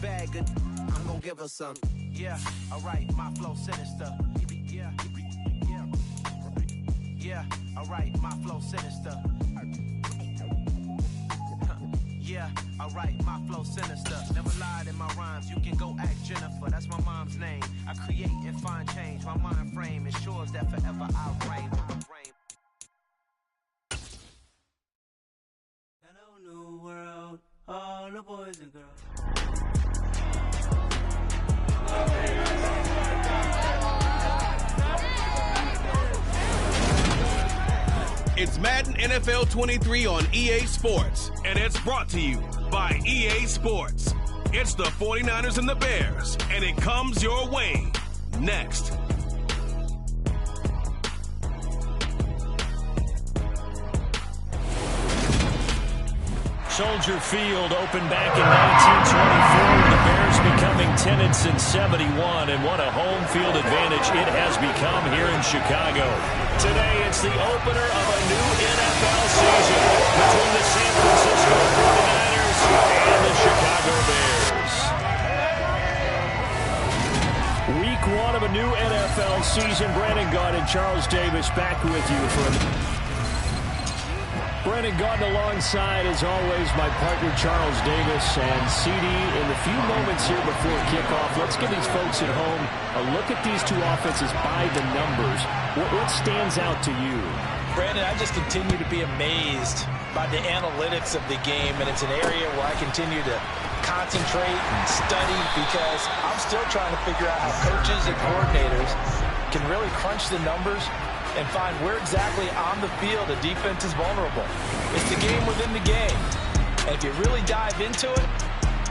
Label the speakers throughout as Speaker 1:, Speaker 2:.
Speaker 1: bag of I'm gonna give her some. Yeah, alright, my flow sinister. Yeah, yeah. Yeah, alright, my flow sinister. Yeah, alright, my flow sinister. Never lied in my rhymes, you can go ask Jennifer. That's my mom's name. I create and find change. My mind frame ensures that forever I'll reign.
Speaker 2: Hello, new world, all the boys and girls.
Speaker 3: It's Madden NFL 23 on EA Sports, and it's brought to you by EA Sports. It's the 49ers and the Bears, and it comes your way next.
Speaker 4: Soldier Field opened back in 1924, the Bears becoming 10-71, and what a home field advantage it has become here in Chicago. Today, it's the opener of a new NFL season between the San Francisco 49ers and the Chicago Bears. Week 1 of a new NFL season. Brandon Gaudin and Charles Davis back with you for Brandon Gaudin alongside, as always, my partner Charles Davis. And CD, in the few moments here before kickoff, let's give these folks at home a look at these two offenses by the numbers. What stands out to you?
Speaker 5: Brandon, I just continue to be amazed by the analytics of the game, and it's an area where I continue to concentrate and study because I'm still trying to figure out how coaches and coordinators can really crunch the numbers and find where exactly on the field a defense is vulnerable. It's the game within the game. And if you really dive into it,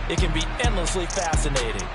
Speaker 5: it can be endlessly fascinating.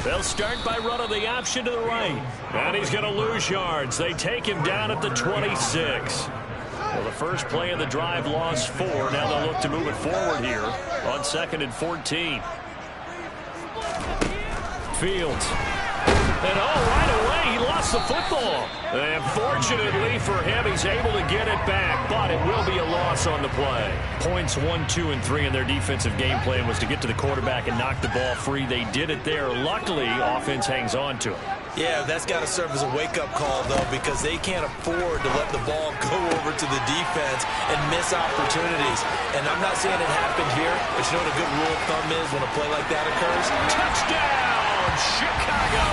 Speaker 4: They'll start by running the option to the right. And he's going to lose yards. They take him down at the 26. Well, the first play of the drive lost 4. Now they'll look to move it forward here on 2nd and 14. Fields. And right away, he lost the football. And fortunately for him, he's able to get it back, but it will be a loss on the play. Points 1, 2, and 3 in their defensive game plan was to get to the quarterback and knock the ball free. They did it there. Luckily, offense hangs on to it.
Speaker 5: Yeah, that's got to serve as a wake-up call, though, because they can't afford to let the ball go over to the defense and miss opportunities. And I'm not saying it happened here, but you know what a good rule of thumb is when a play like that occurs?
Speaker 4: Touchdown, Chicago!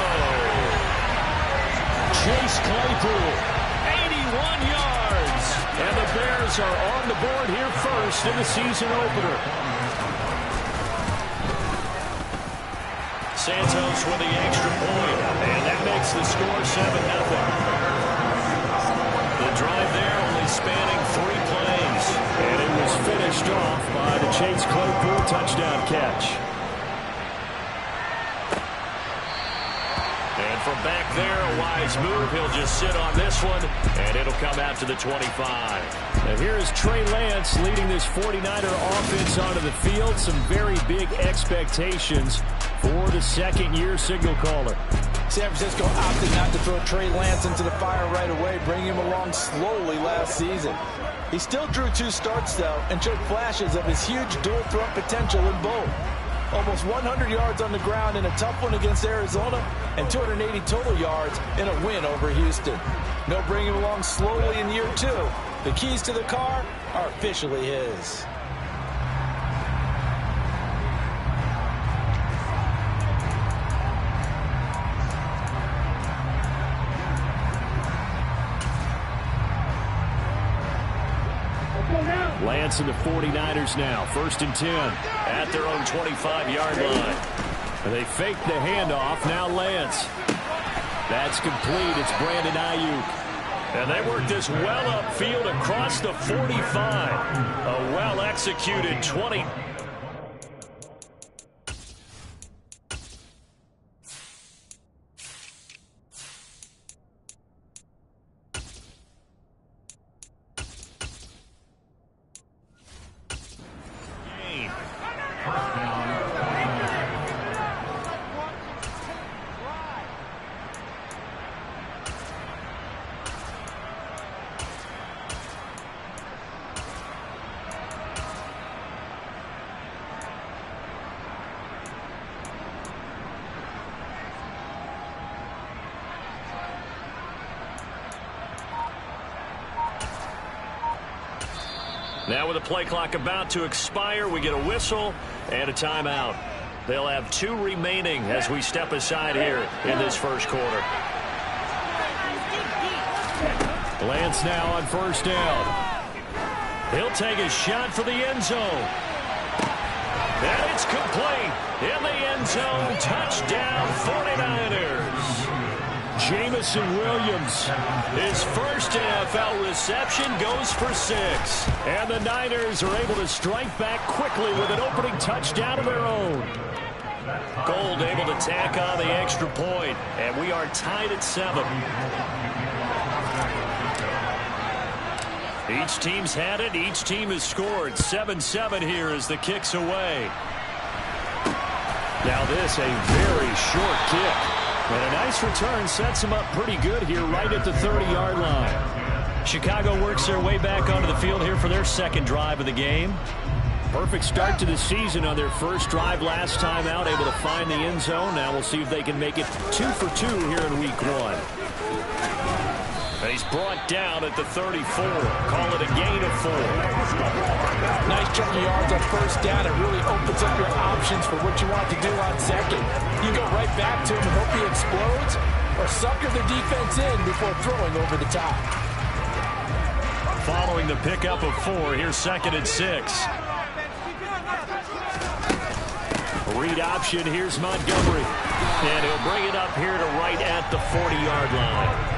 Speaker 4: Chase Claypool, 81 yards. And the Bears are on the board here first in the season opener. Santos with the extra point, and that makes the score 7-0. The drive there only spanning 3 plays, and it was finished off by the Chase Claypool touchdown catch. And from back there, a wise move. He'll just sit on this one, and it'll come out to the 25. And here is Trey Lance leading this 49er offense onto the field. Some very big expectations for the second-year signal caller.
Speaker 5: San Francisco opted not to throw Trey Lance into the fire right away, bringing him along slowly last season. He still drew 2 starts, though, and showed flashes of his huge dual-threat potential in both. Almost 100 yards on the ground in a tough one against Arizona, and 280 total yards in a win over Houston. No bringing him along slowly in year 2. The keys to the car are officially his.
Speaker 4: Lance and the 49ers now. 1st and 10 at their own 25-yard line. And they fake the handoff. Now Lance. That's complete. It's Brandon Ayuk. And they work this well upfield across the 45. A well-executed 20. Now with the play clock about to expire, we get a whistle and a timeout. They'll have 2 remaining as we step aside here in this first quarter. Lance now on first down. He'll take a shot for the end zone. And it's complete. In the end zone, touchdown 49ers. Jamison Williams, his first NFL reception, goes for 6. And the Niners are able to strike back quickly with an opening touchdown of their own. Gold able to tack on the extra point, and we are tied at 7. Each team's had it. Each team has scored. 7-7 here as the kick's away. Now this, a very short kick. And a nice return sets them up pretty good here right at the 30-yard line. Chicago works their way back onto the field here for their second drive of the game. Perfect start to the season on their first drive last time out, able to find the end zone. Now we'll see if they can make it 2 for 2 here in week 1. And he's brought down at the 34. Call it a gain of 4.
Speaker 5: Nice chunk of yards on first down. It really opens up your options for what you want to do on second. You go right back to him and hope he explodes, or sucker the defense in before throwing over the top.
Speaker 4: Following the pickup of 4, here's 2nd and 6. Read option, here's Montgomery. And he'll bring it up here to right at the 40-yard line.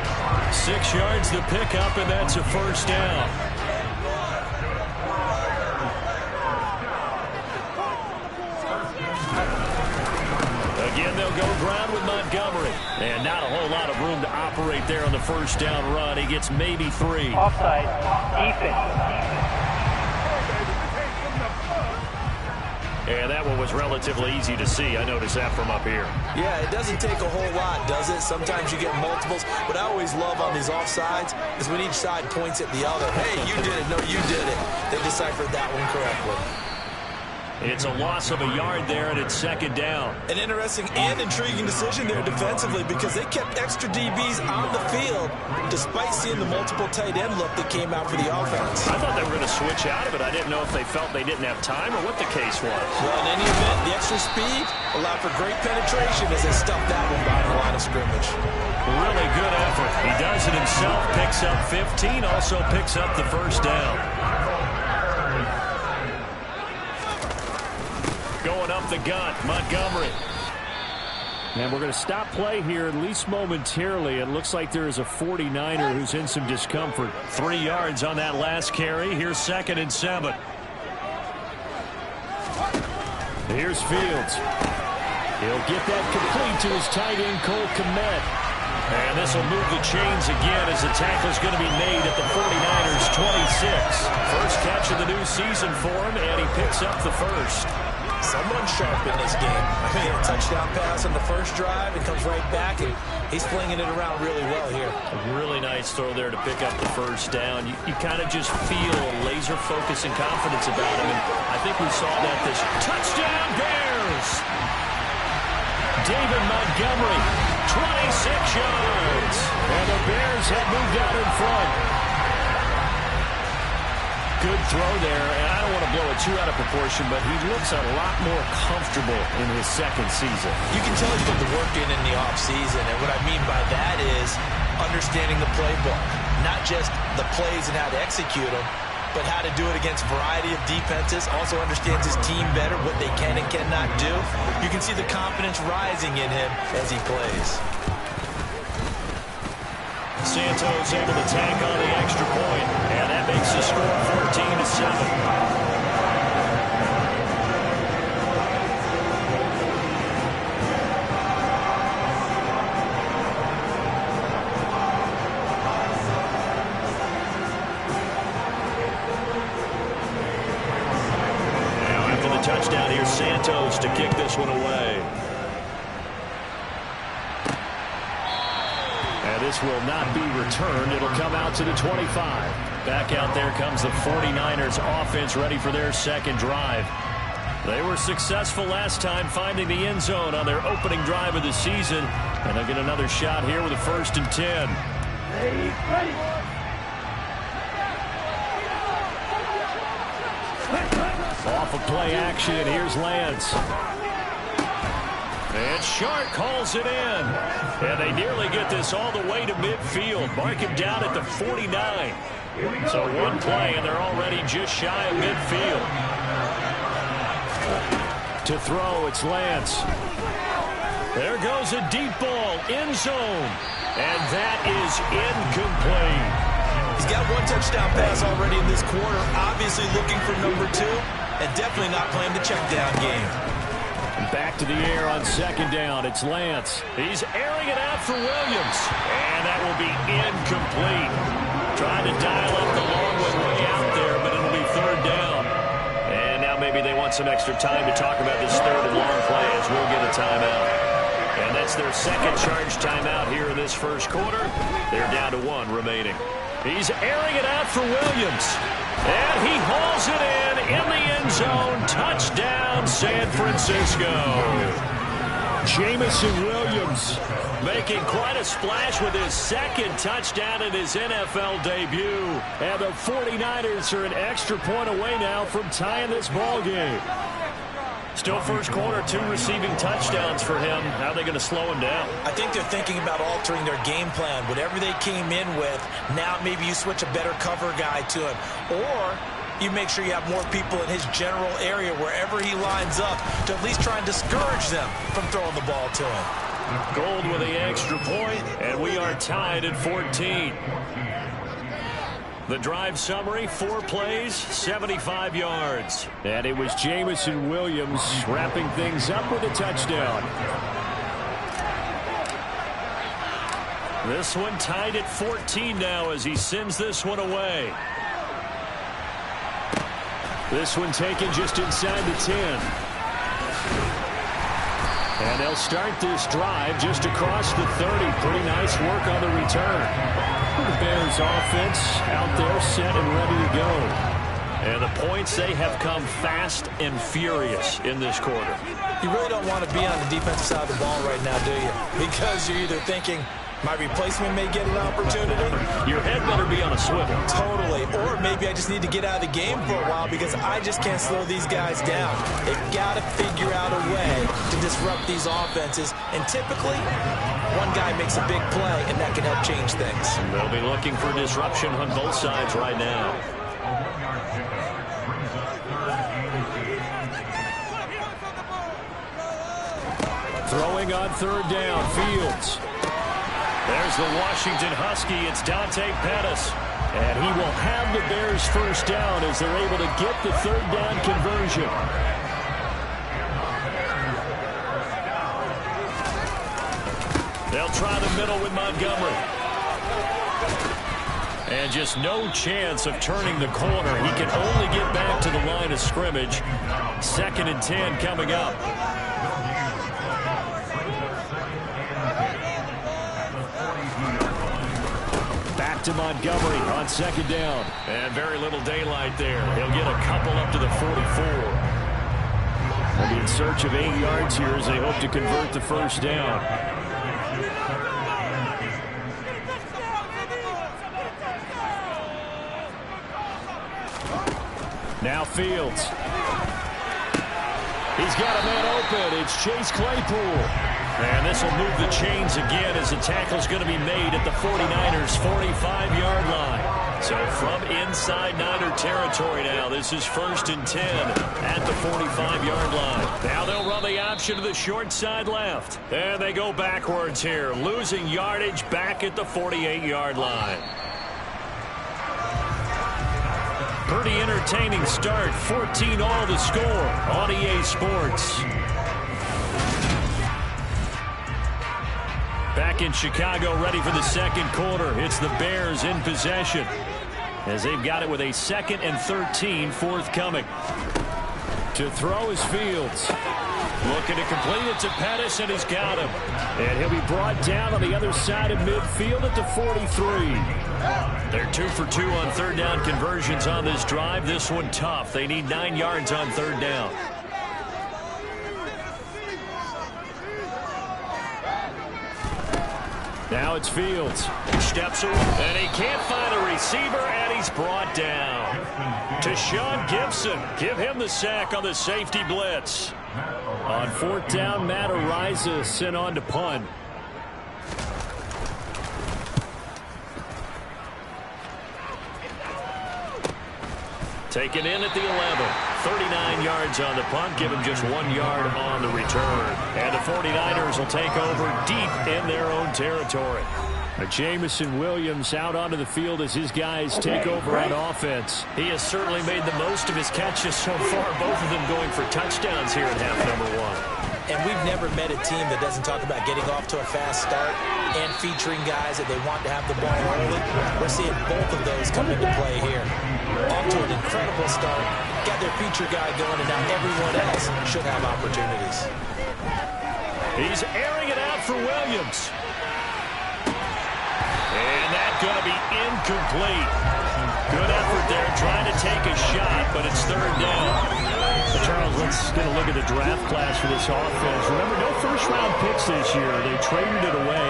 Speaker 4: 6 yards the pickup, and that's a first down. Again, they'll go ground with Montgomery. And not a whole lot of room to operate there on the first down run. He gets maybe 3.
Speaker 6: Offside. Defense.
Speaker 4: And that one was relatively easy to see. I noticed that from up here.
Speaker 5: Yeah, it doesn't take a whole lot, does it? Sometimes you get multiples. What I always love on these offsides is when each side points at the other. Hey, you did it. No, you did it. They deciphered that one correctly.
Speaker 4: It's a loss of a yard there, and it's 2nd down.
Speaker 5: An interesting and intriguing decision there defensively because they kept extra DBs on the field despite seeing the multiple tight end look that came out for the offense.
Speaker 4: I thought they were going to switch out of it. I didn't know if they felt they didn't have time or what the case was.
Speaker 5: Well, in any event, the extra speed allowed for great penetration as they stuffed that one behind the line of scrimmage.
Speaker 4: Really good effort. He does it himself, picks up 15, also picks up the first down. Going up the gut, Montgomery. And we're going to stop play here, at least momentarily. It looks like there is a 49er who's in some discomfort. 3 yards on that last carry. Here's 2nd and 7. Here's Fields. He'll get that complete to his tight end, Cole Kmet. And this will move the chains again as the tackle's going to be made at the 49ers' 26. First catch of the new season for him, and he picks up the first.
Speaker 5: Someone sharp in this game. I mean, a touchdown pass on the first drive and comes right back, and he's flinging it around really well here.
Speaker 4: A really nice throw there to pick up the first down. You kind of just feel laser focus and confidence about him, and I think we saw that this touchdown Bears. David Montgomery, 26 yards, and the Bears have moved out in front. Good throw there, and I don't want to blow it too out of proportion, but he looks a lot more comfortable in his second season.
Speaker 5: You can tell he put the work in the offseason, and what I mean by that is understanding the playbook. Not just the plays and how to execute them, but how to do it against a variety of defenses. Also understands his team better, what they can and cannot do. You can see the confidence rising in him as he plays.
Speaker 4: Santos able to tack on the extra point, and that makes the score 14-7. touchdown. Here's Santos to kick this one away. And this will not be returned. It'll come out to the 25. Back out there comes the 49ers offense, ready for their second drive. They were successful last time finding the end zone on their opening drive of the season. And they'll get another shot here with a 1st and 10.
Speaker 6: Ready.
Speaker 4: Off of play action, here's Lance. And Shark calls it in. And they nearly get this all the way to midfield. Mark him down at the 49. So one play, and they're already just shy of midfield. To throw, it's Lance. There goes a deep ball, end zone. And that is incomplete.
Speaker 5: He's got one touchdown pass already in this quarter. Obviously looking for number 2. And definitely not playing the check down game.
Speaker 4: Back to the air on 2nd down. It's Lance. He's airing it out for Williams. And that will be incomplete. Trying to dial up the long one way out there, but it'll be 3rd down. And now maybe they want some extra time to talk about this 3rd and long play as we'll get a timeout. And that's their second charge timeout here in this first quarter. They're down to 1 remaining. He's airing it out for Williams. And he hauls it in the end zone. Touchdown, San Francisco. Jameson Williams making quite a splash with his 2nd touchdown in his NFL debut. And the 49ers are an extra point away now from tying this ball game. Still first quarter, 2 receiving touchdowns for him. How are they going to slow him down?
Speaker 5: I think they're thinking about altering their game plan. Whatever they came in with, now maybe you switch a better cover guy to him. Or you make sure you have more people in his general area wherever he lines up to at least try and discourage them from throwing the ball to him.
Speaker 4: Gold with the extra point, and we are tied at 14. The drive summary, 4 plays, 75 yards. And it was Jameson Williams wrapping things up with a touchdown. This one tied at 14 now as he sends this one away. This one taken just inside the 10. And they'll start this drive just across the 30. Pretty nice work on the return. The Bears offense out there set and ready to go. And the points, they have come fast and furious in this quarter.
Speaker 5: You really don't want to be on the defensive side of the ball right now, do you? Because you're either thinking, my replacement may get an opportunity.
Speaker 4: Your head better be on a swivel.
Speaker 5: Totally. Or maybe I just need to get out of the game for a while because I just can't slow these guys down. They've got to figure out a way to disrupt these offenses. And typically, one guy makes a big play, and that can help change things.
Speaker 4: They'll be looking for disruption on both sides right now. Throwing on 3rd down, Fields. There's the Washington Husky. It's Dante Pettis. And he will have the Bears first down as they're able to get the 3rd down conversion. They'll try the middle with Montgomery. And just no chance of turning the corner. He can only get back to the line of scrimmage. 2nd and 10 coming up. Back to Montgomery on 2nd down. And very little daylight there. He'll get a couple up to the 44. They'll be in search of 8 yards here as they hope to convert the first down. Now Fields. He's got a man open. It's Chase Claypool. And this will move the chains again as the tackle's going to be made at the 49ers' 45-yard line. So from inside Niner territory now, this is 1st and 10 at the 45-yard line. Now they'll run the option to the short side left. And they go backwards here, losing yardage back at the 48-yard line. Pretty entertaining start. 14-all the score on EA Sports. Back in Chicago, ready for the second quarter. It's the Bears in possession as they've got it with a 2nd and 13 forthcoming. To throw is Fields. Looking to complete it to Pettis, and he's got him. And he'll be brought down on the other side of midfield at the 43. They're 2 for 2 on third down conversions on this drive. This one tough. They need 9 yards on third down. Now it's Fields. Steps away, and he can't find a receiver, and he's brought down. To Sean Gibson. Give him the sack on the safety blitz. On fourth down, Matt Araiza sent on to punt. Taken in at the 11. 39 yards on the punt. Give him just 1 yard on the return. And the 49ers will take over deep in their own territory. Jamison Williams out onto the field as his guys take over on offense. He has certainly made the most of his catches so far, both of them going for touchdowns here in half number 1.
Speaker 7: And we've never met a team that doesn't talk about getting off to a fast start and featuring guys that they want to have the ball early. We're seeing both of those come into play here. Off to an incredible start, got their feature guy going, and now everyone else should have opportunities.
Speaker 4: He's airing it out for Williams. And that's going to be incomplete. Good effort there, trying to take a shot, but it's third down. Charles, let's get a look at the draft class for this offense. Remember, no first-round picks this year. They traded it away.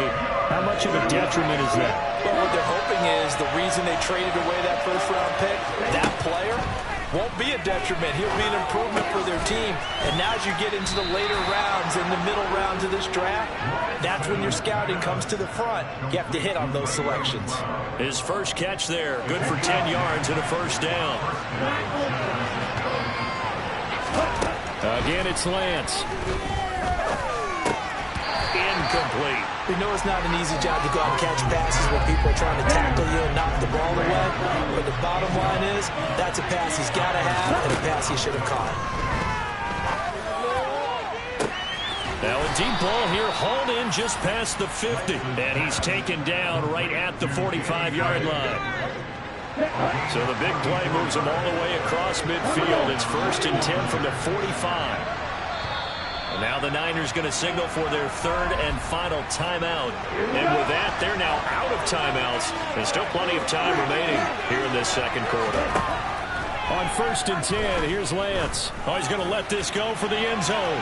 Speaker 4: How much of a detriment is that?
Speaker 7: Well, what they're hoping is the reason they traded away that first-round pick, that player won't be a detriment. He'll be an improvement for their team. And now as you get into the later rounds and the middle rounds of this draft, that's when your scouting comes to the front. You have to hit on those selections.
Speaker 4: His first catch there, good for 10 yards and a first down. Again, it's Lance. Incomplete.
Speaker 7: We know it's not an easy job to go out and catch passes when people are trying to tackle you and knock the ball away. But the bottom line is, that's a pass he's got to have and a pass he should have caught.
Speaker 4: Now a deep ball here, hauled in just past the 50. And he's taken down right at the 45-yard line. So the big play moves him all the way across midfield. It's 1st and 10 from the 45. And now the Niners going to signal for their third and final timeout. And with that, they're now out of timeouts. There's still plenty of time remaining here in this second quarter. On 1st and 10, here's Lance. Oh, he's going to let this go for the end zone.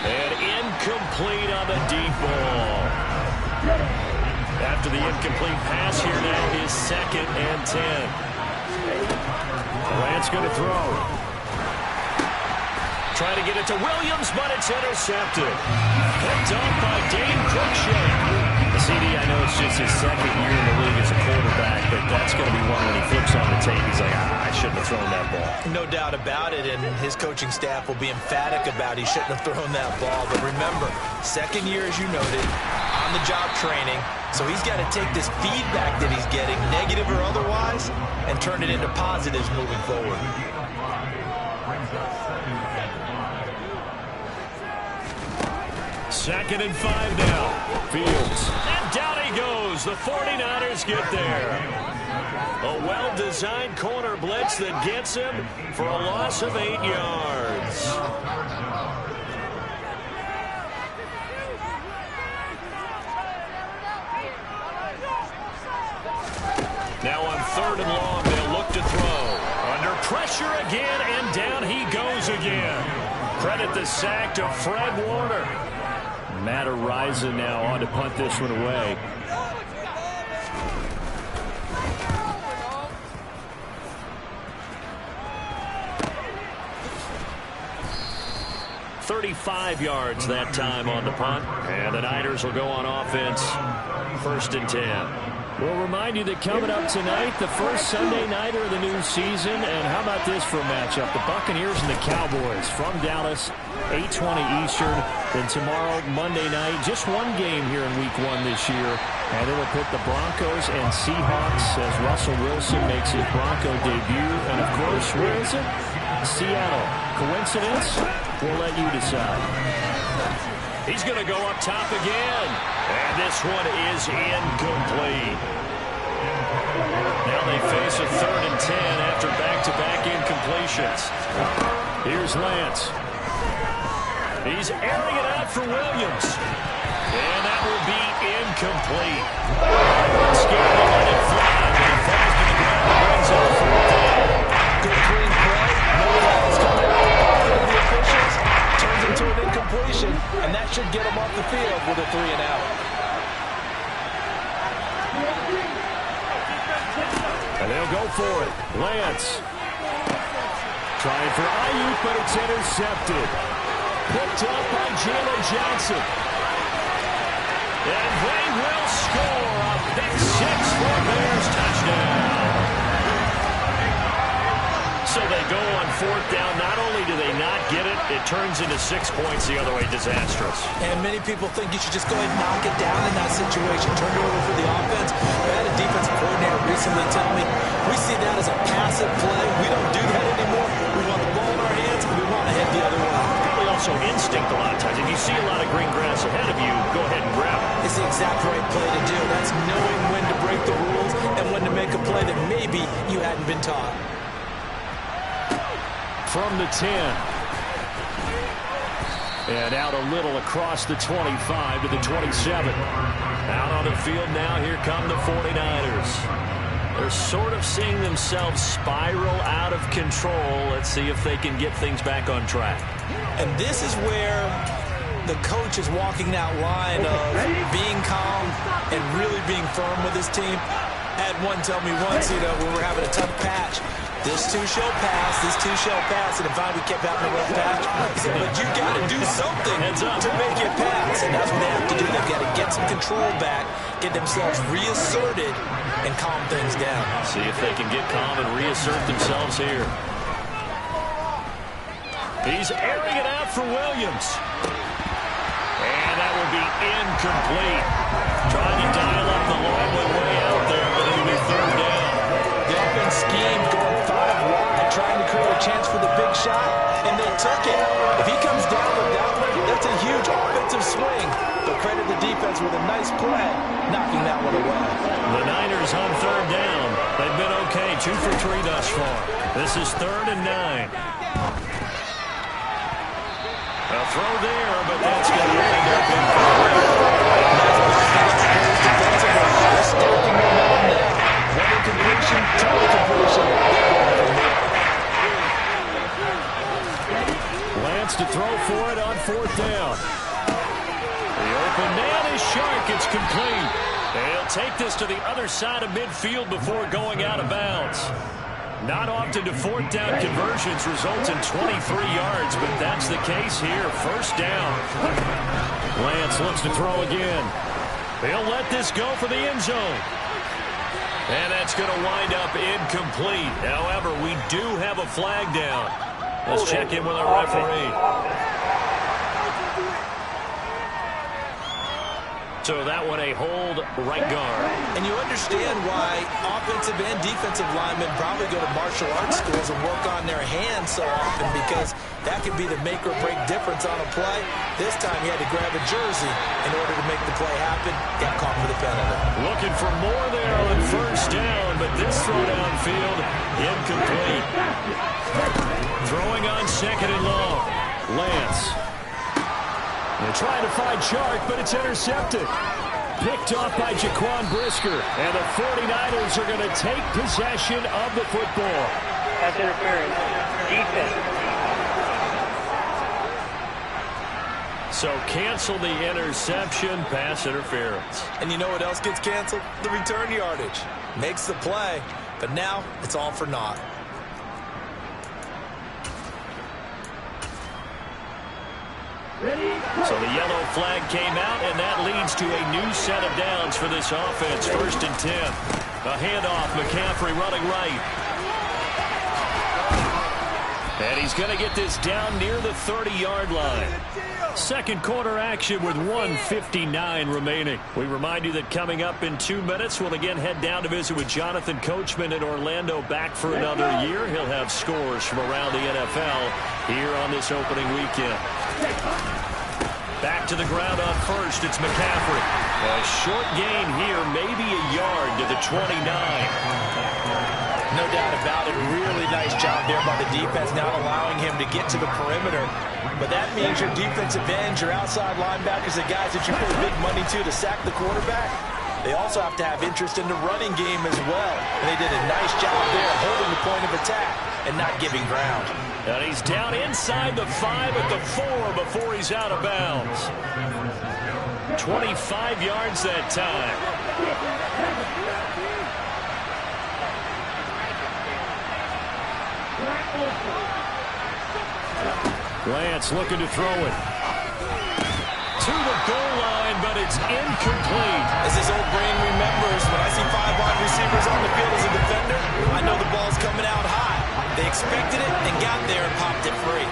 Speaker 4: And incomplete on the deep ball. After the incomplete pass, here now is 2nd and 10. Lance going to throw. Trying to get it to Williams, but it's intercepted. Picked up by Dane Cruikshank. CD, I know it's just his second year in the league as a quarterback, but that's going to be one when he flips on the tape. He's like, I shouldn't have thrown that ball.
Speaker 7: No doubt about it, and his coaching staff will be emphatic about he shouldn't have thrown that ball. But remember, second year, as you noted, on-the-job training. So he's got to take this feedback that he's getting, negative or otherwise, and turn it into positives moving forward.
Speaker 4: Second and 5 now. Fields. And down he goes. The 49ers get there. A well-designed corner blitz that gets him for a loss of 8 yards. Now on 3rd and long, they'll look to throw. Under pressure again, and down he goes again. Credit the sack to Fred Warner. Matt Araiza now on to punt this one away. "35 yards that time on the punt, and the Niners will go on offense. 1st and 10. We'll remind you that coming up tonight, the first Sunday nighter of the new season. And how about this for a matchup? The Buccaneers and the Cowboys from Dallas, 8:20 Eastern. Then tomorrow, Monday night, just one game here in Week 1 this year. And then we'll put the Broncos and Seahawks as Russell Wilson makes his Bronco debut. And, of course, where is it? Seattle. Coincidence? We'll let you decide. He's going to go up top again. And this one is incomplete. Now they face a 3rd and 10 after back-to-back incompletions. Here's Lance. He's airing it out for Williams. And that will be incomplete. Scared to let it fly, but it falls to the ground and brings up 4th down.
Speaker 5: Good clean play. No flags coming out of the officials. Turns into an incompletion, and that should get him off the field with a 3-and-out.
Speaker 4: And they'll go for it. Lance. Trying for Ayuk, but it's intercepted. Picked up by Jalen Johnson. And they will score a pick 6 for Bears touchdown. So they go on 4th down. Not only do they not get it, it turns into 6 points the other way. Disastrous.
Speaker 5: And many people think you should just go ahead and knock it down in that situation. Turn it over for the offense. I had a defensive coordinator recently tell me, we see that as a passive play. We don't do that anymore. We want the ball in our hands, and we want to head the other way.
Speaker 4: Probably also instinct a lot of times. If you see a lot of green grass ahead of you, go ahead and grab it.
Speaker 5: It's the exact right play to do. That's knowing when to break the rules and when to make a play that maybe you hadn't been taught.
Speaker 4: From the 10. And out a little across the 25 to the 27. Out on the field now, here come the 49ers. They're sort of seeing themselves spiral out of control. Let's see if they can get things back on track.
Speaker 5: And this is where the coach is walking that line of being calm and really being firm with his team. I had one tell me once, when we're having a tough patch, this too shall pass, this too shall pass. And if we kept having a rough patch, he said, but you got to do something to make it pass. And that's what they have to do. They've got to get some control back, get themselves reasserted, and calm things down.
Speaker 4: See if they can get calm and reassert themselves here. He's airing it out for Williams. And that will be incomplete. Trying to dial up the long way out there, but it'll be 3rd down.
Speaker 5: The offense schemed going 5 wide, trying to create a chance for the big shot, and they took it. If he comes down with that one, that's a huge offensive swing. But credit the defense with a nice play, knocking that one away.
Speaker 4: The Niners on 3rd down. They've been okay, 2 for 3 thus far. This is 3rd and 9. A throw there, but that's going to end up incomplete.
Speaker 5: They're stacking them on now. One incompletion, 2 incompletion.
Speaker 4: Lance to throw for it on 4th down. The open man is Shark. It's complete. They'll take this to the other side of midfield before going out of bounds. Not often do 4th down conversions result in 23 yards, but that's the case here. 1st down. Lance looks to throw again. They'll let this go for the end zone. And that's going to wind up incomplete. However, we do have a flag down. Let's check in with our referee. So that one a hold right guard.
Speaker 5: And you understand why offensive and defensive linemen probably go to martial arts schools and work on their hands so often, because that could be the make or break difference on a play. This time he had to grab a jersey in order to make the play happen. Got caught for the penalty.
Speaker 4: Looking for more there on 1st down, but this throw downfield incomplete. Throwing on 2nd and long. Lance. They're trying to find Shark, but it's intercepted. Picked off by Jaquan Brisker. And the 49ers are going to take possession of the football.
Speaker 6: That's interference. Defense.
Speaker 4: So cancel the interception, pass interference.
Speaker 5: And you know what else gets canceled? The return yardage. Makes the play, but now it's all for naught.
Speaker 4: So the yellow flag came out, and that leads to a new set of downs for this offense. 1st and 10. A handoff, McCaffrey running right. And he's going to get this down near the 30-yard line. 2nd quarter action with 1:59 remaining. We remind you that coming up in 2 minutes, we'll again head down to visit with Jonathan Coachman in Orlando, back for another year. He'll have scores from around the NFL here on this opening weekend. Back to the ground on 1st, it's McCaffrey. A short gain here, maybe a yard to the 29.
Speaker 7: No doubt about it. Really nice job there by the defense, not allowing him to get to the perimeter. But that means your defensive ends, your outside linebackers, the guys that you pay big money to sack the quarterback, they also have to have interest in the running game as well. And they did a nice job there holding the point of attack and not giving ground.
Speaker 4: And he's down inside the 5 at the 4 before he's out of bounds. 25 yards that time. Lance looking to throw it. To the goal line, but it's incomplete.
Speaker 7: As his old brain remembers, when I see 5 wide receivers on the field as a defender, I know the ball's coming out high. They expected it and got there and popped it free.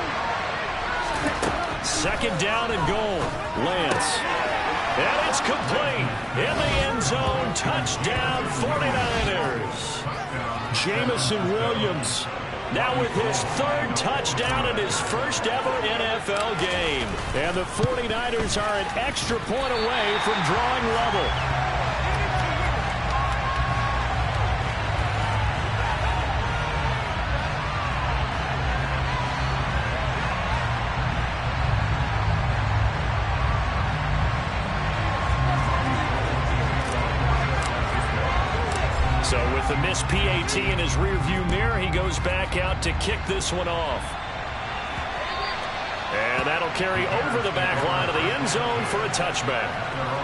Speaker 4: Second down and goal. Lance. And it's complete. In the end zone. Touchdown 49ers. Jamison Williams now with his 3rd touchdown in his first ever NFL game. And the 49ers are an extra point away from drawing level. So with the missed PAT in his rearview mirror, he goes back out to kick this one off. And that'll carry over the back line of the end zone for a touchback.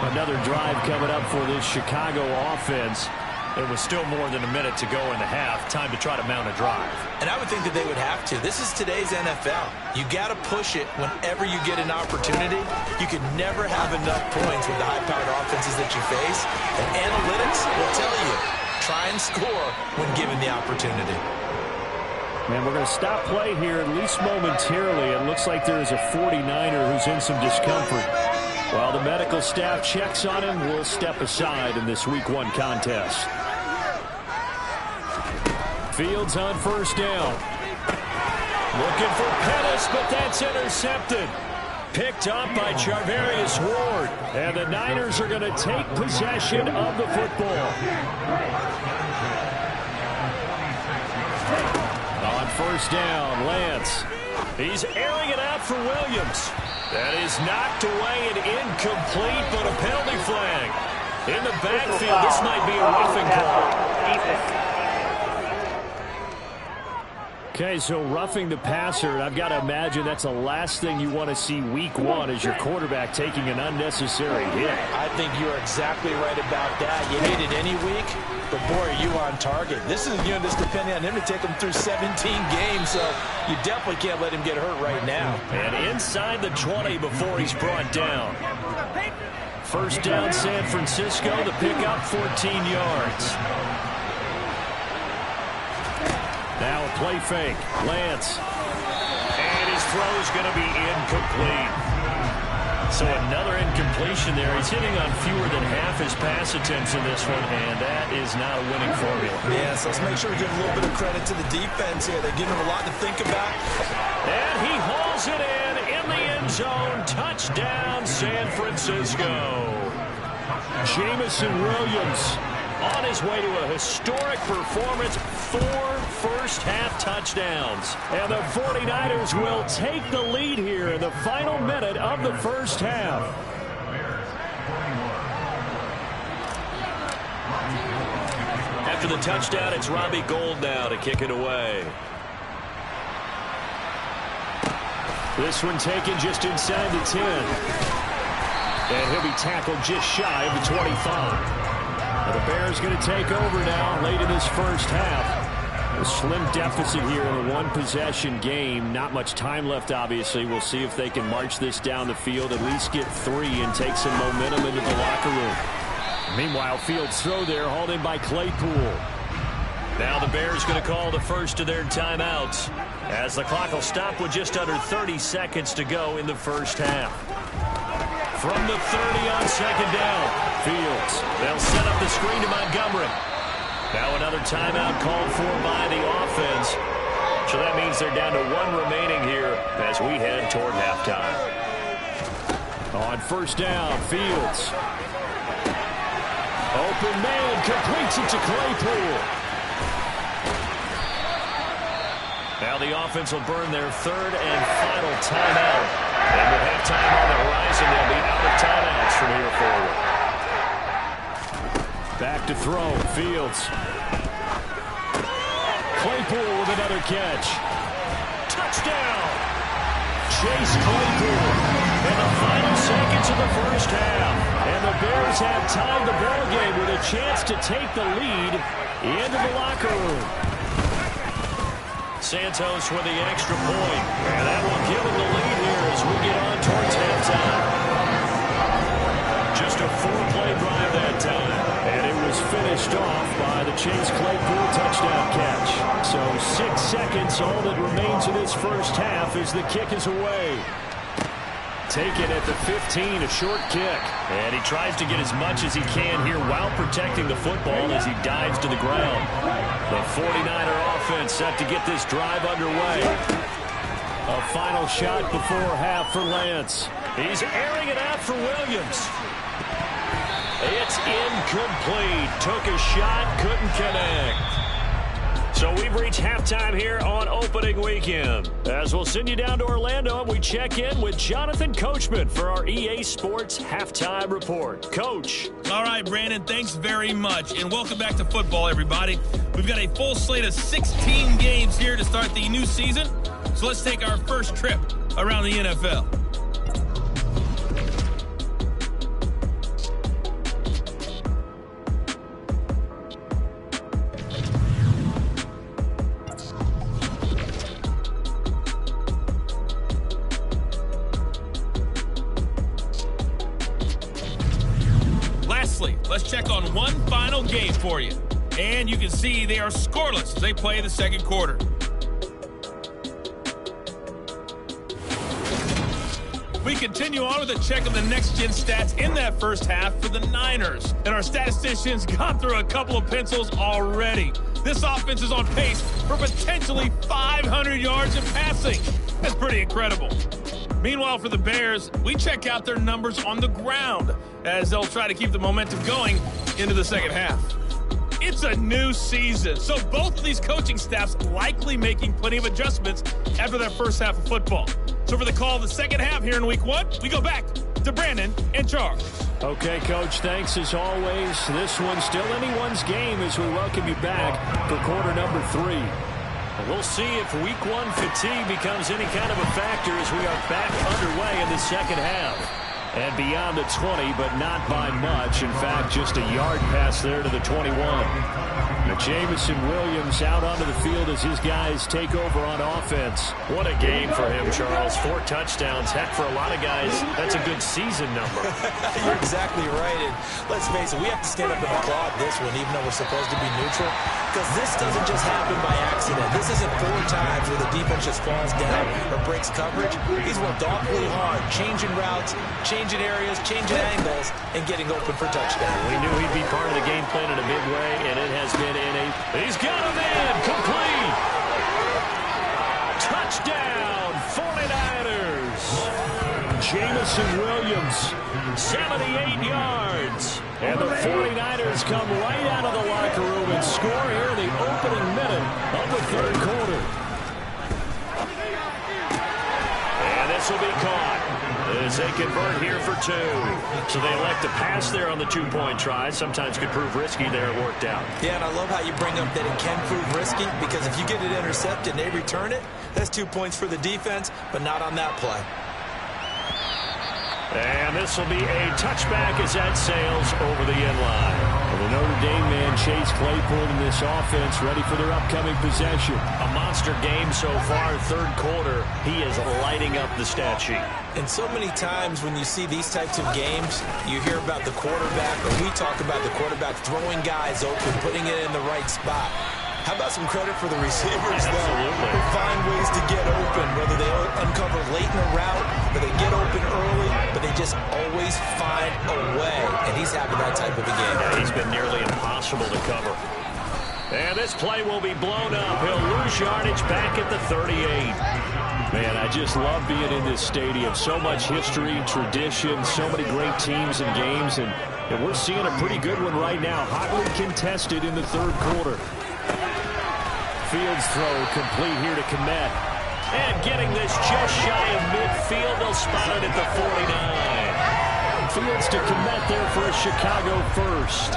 Speaker 4: Another drive coming up for this Chicago offense. It was still more than a minute to go in the half. Time to try to mount a drive.
Speaker 7: And I would think that they would have to. This is today's NFL. You got to push it whenever you get an opportunity. You can never have enough points with the high-powered offenses that you face. And analytics will tell you, try and score when given the opportunity.
Speaker 4: Man, we're going to stop play here, at least momentarily. It looks like there is a 49er who's in some discomfort. While the medical staff checks on him, we'll step aside in this Week 1 contest. Fields on first down. Looking for Pettis, but that's intercepted. Picked up by Charvarius Ward. And the Niners are going to take possession of the football. On first down, Lance. He's airing it out for Williams. That is knocked away and incomplete, but a penalty flag. In the backfield, this might be a roughing call. Okay, so roughing the passer, and I've got to imagine that's the last thing you want to see Week 1 is your quarterback taking an unnecessary hit.
Speaker 7: I think you're exactly right about that. You hate it any week, but boy, are you on target. This is, just depending on him to take him through 17 games, so you definitely can't let him get hurt right now.
Speaker 4: And inside the 20 before he's brought down. First down, San Francisco, the pickup, 14 yards. Now a play fake. Lance. And his throw is going to be incomplete. So another incompletion there. He's hitting on fewer than half his pass attempts in this one, and that is not a winning formula.
Speaker 7: Yeah, so let's make sure we give a little bit of credit to the defense here. They're giving him a lot to think about.
Speaker 4: And he hauls it in the end zone. Touchdown, San Francisco. Jamison Williams on his way to a historic performance, 4 first-half touchdowns. And the 49ers will take the lead here in the final minute of the first half. After the touchdown, it's Robbie Gould now to kick it away. This one taken just inside the 10. And he'll be tackled just shy of the 25. The Bears going to take over now late in this first half. A slim deficit here in a one-possession game. Not much time left, obviously. We'll see if they can march this down the field, at least get 3 and take some momentum into the locker room. Meanwhile, Fields' throw there hauled in by Claypool. Now the Bears going to call the first of their timeouts as the clock will stop with just under 30 seconds to go in the first half. From the 30 on second down, Fields. They'll set up the screen to Montgomery. Now another timeout called for by the offense. So that means they're down to 1 remaining here as we head toward halftime. On first down, Fields. Open man, completes it to Claypool. Now the offense will burn their third and final timeout. And with halftime on the horizon, they'll be out of timeouts from here forward. Back to throw. Fields. Claypool with another catch. Touchdown! Chase Claypool. In the final seconds of the first half. And the Bears have tied the ball game with a chance to take the lead into the locker room. Santos with the extra point. And that will give him the lead here as we get on towards halftime. Just a 4-play drive that time. And it was finished off by the Chase Claypool touchdown catch. So 6 seconds, all that remains of this first half as the kick is away. Taken at the 15, a short kick. And he tries to get as much as he can here while protecting the football as he dives to the ground. The 49er offense set to get this drive underway. A final shot before half for Lance. He's airing it out for Williams. It's incomplete. Took a shot, couldn't connect. So we've reached halftime here on opening weekend. As we'll send you down to Orlando, and we check in with Jonathan Coachman for our EA Sports Halftime Report. Coach.
Speaker 8: All right, Brandon, thanks very much. And welcome back to football, everybody. We've got a full slate of 16 games here to start the new season. So let's take our first trip around the NFL. Let's check on one final game for you. And you can see they are scoreless as they play the second quarter. We continue on with a check of the next-gen stats in that first half for the Niners. And our statisticians got through a couple of pencils already. This offense is on pace for potentially 500 yards in passing. That's pretty incredible. Meanwhile, for the Bears, we check out their numbers on the ground as they'll try to keep the momentum going into the second half. It's a new season, so both of these coaching staffs likely making plenty of adjustments after their first half of football. So for the call of the second half here in Week 1, we go back to Brandon and Charles.
Speaker 4: Okay, Coach, thanks as always. This one's still anyone's game as we welcome you back for quarter number 3. We'll see if Week 1 fatigue becomes any kind of a factor as we are back underway in the second half. And beyond the 20, but not by much. In fact, just a yard pass there to the 21. Now, Jameson Williams out onto the field as his guys take over on offense. What a game for him, Charles. 4 touchdowns. Heck, for a lot of guys, that's a good season number.
Speaker 7: You're exactly right. And let's face it, we have to stand up and applaud this one, even though we're supposed to be neutral. Because this doesn't just happen by accident. This isn't 4 times where the defense just falls down or breaks coverage. He's worked awfully hard, changing routes, changing areas, changing angles, and getting open for touchdown.
Speaker 4: We knew he'd be part of the game plan in a big way, and it has been in a... He's got him in! Complete! Touchdown, 49ers! Jameson Williams, 78 yards. And the 49ers come right out of the locker room and score here in the opening minute of the third quarter. And this will be caught as they convert here for 2. So they elect to pass there on the 2-point try. Sometimes could prove risky there. It worked out.
Speaker 7: Yeah, and I love how you bring up that it can prove risky, because if you get it intercepted and they return it, that's 2 points for the defense, but not on that play.
Speaker 4: And this will be a touchback as that sails over the end line. Well, the Notre Dame man, Chase Claypool, in this offense, ready for their upcoming possession. A monster game so far, third quarter. He is lighting up the stat sheet.
Speaker 7: And so many times when you see these types of games, you hear about the quarterback, or we talk about the quarterback throwing guys open, putting it in the right spot. How about some credit for the receivers, though, who find ways to get open, whether they uncover late in the route or they get open early, but they just always find a way. And he's having that type of a game.
Speaker 4: Yeah, he's been nearly impossible to cover. And this play will be blown up. He'll lose yardage back at the 38. Man, I just love being in this stadium. So much history, tradition, so many great teams and games, and we're seeing a pretty good one right now. Hotly contested in the third quarter. Fields throw complete here to Kmet. And getting this just shy of midfield. They'll spot it at the 49. Fields to Kmet there for a Chicago first.